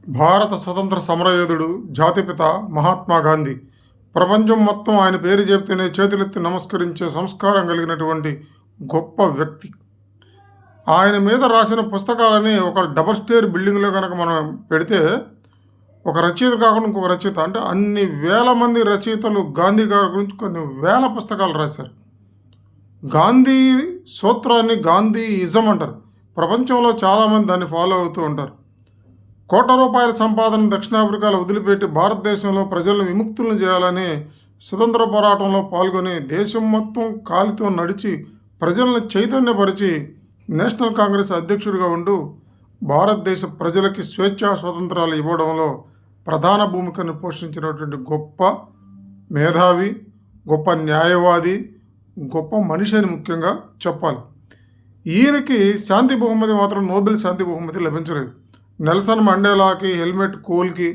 భారత స్వతంత్ర సమరయోధుడు, జాతిపిత మహాత్మా గాంధీ. ప్రపంచం మొత్తం ఆయన పేరు చెబితేనే చేతులెత్తి నమస్కరించే సంస్కారం కలిగినటువంటి గొప్ప వ్యక్తి. ఆయన మీద రాసిన పుస్తకాలని ఒక డబల్ స్టేర్ బిల్డింగ్లో కనుక మనం పెడితే, ఒక రచయిత కాకుండా ఇంకొక రచయిత, అంటే అన్ని వేల మంది రచయితలు గాంధీ గారి గురించి కొన్ని వేల పుస్తకాలు రాశారు. గాంధీ సూత్రాన్ని గాంధీ ఇజం అంటారు. ప్రపంచంలో చాలామంది దాన్ని ఫాలో అవుతూ ఉంటారు. కోట్ల రూపాయల సంపాదన దక్షిణాఫ్రికాలో వదిలిపెట్టి భారతదేశంలో ప్రజలను విముక్తులను చేయాలని స్వతంత్ర పోరాటంలో పాల్గొని దేశం మొత్తం కాలితో నడిచి ప్రజలను చైతన్యపరిచి నేషనల్ కాంగ్రెస్ అధ్యక్షుడిగా ఉంటూ భారతదేశ ప్రజలకి స్వేచ్ఛా స్వతంత్రాలు ఇవ్వడంలో ప్రధాన భూమికను పోషించినటువంటి గొప్ప మేధావి, గొప్ప న్యాయవాది, గొప్ప మనిషి అని ముఖ్యంగా చెప్పాలి. ఈయనకి శాంతి బహుమతి మాత్రం నోబెల్ శాంతి బహుమతి లభించలేదు. నెల్సన్ మండేలాకి, హెల్మెట్ కోల్కి,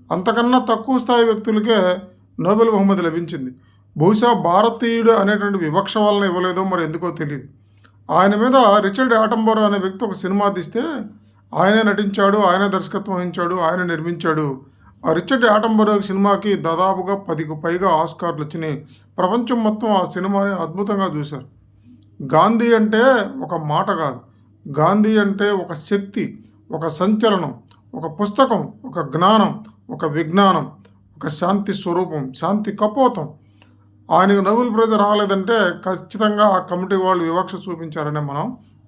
అంతకన్నా తక్కువ స్థాయి వ్యక్తులకే నోబెల్ బహుమతి లభించింది. బహుశా భారతీయుడు అనేటువంటి వివక్ష వలన ఇవ్వలేదో మరి ఎందుకో తెలియదు. ఆయన మీద రిచర్డ్ ఆటంబరో అనే వ్యక్తి ఒక సినిమా తీస్తే ఆయనే నటించాడు, ఆయనే దర్శకత్వం వహించాడు, ఆయన నిర్మించాడు. ఆ రిచర్డ్ ఆటంబరో సినిమాకి దాదాపుగా 10కు పైగా ఆస్కార్లు వచ్చినాయి. ప్రపంచం మొత్తం ఆ సినిమాని అద్భుతంగా చూశారు. గాంధీ అంటే ఒక మాట కాదు, గాంధీ అంటే ఒక శక్తి, ఒక సంచలనం, ఒక పుస్తకం, ఒక జ్ఞానం, ఒక విజ్ఞానం, ఒక శాంతి స్వరూపం, శాంతి కపోతం. ఆయనకు నోబెల్ ప్రైజ్ రాలేదంటే ఖచ్చితంగా ఆ కమిటీ వాళ్ళు వివక్ష చూపించారనే మనం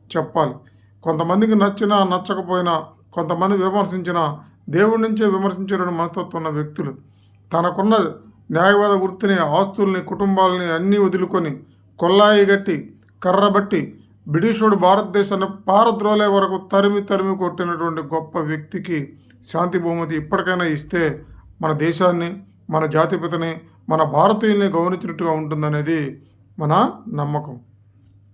చెప్పాలి. కొంతమందికి నచ్చినా నచ్చకపోయినా, కొంతమంది విమర్శించినా దేవుడి నుంచే విమర్శించారని మనస్తత్వం ఉన్న వ్యక్తులు తనకున్న న్యాయవాద వృత్తిని, ఆస్తుల్ని, కుటుంబాలని అన్నీ వదులుకొని కొల్లాయి గట్టి కర్రబట్టి బ్రిటిషుడు భారతదేశాన్ని పారద్రోలే వరకు తరిమి కొట్టినటువంటి గొప్ప వ్యక్తికి శాంతి బహుమతి ఇప్పటికైనా ఇస్తే మన దేశాన్ని, మన జాతిపితని, మన భారతీయుల్ని గౌరవించినట్టుగా ఉంటుందనేది మన నమ్మకం.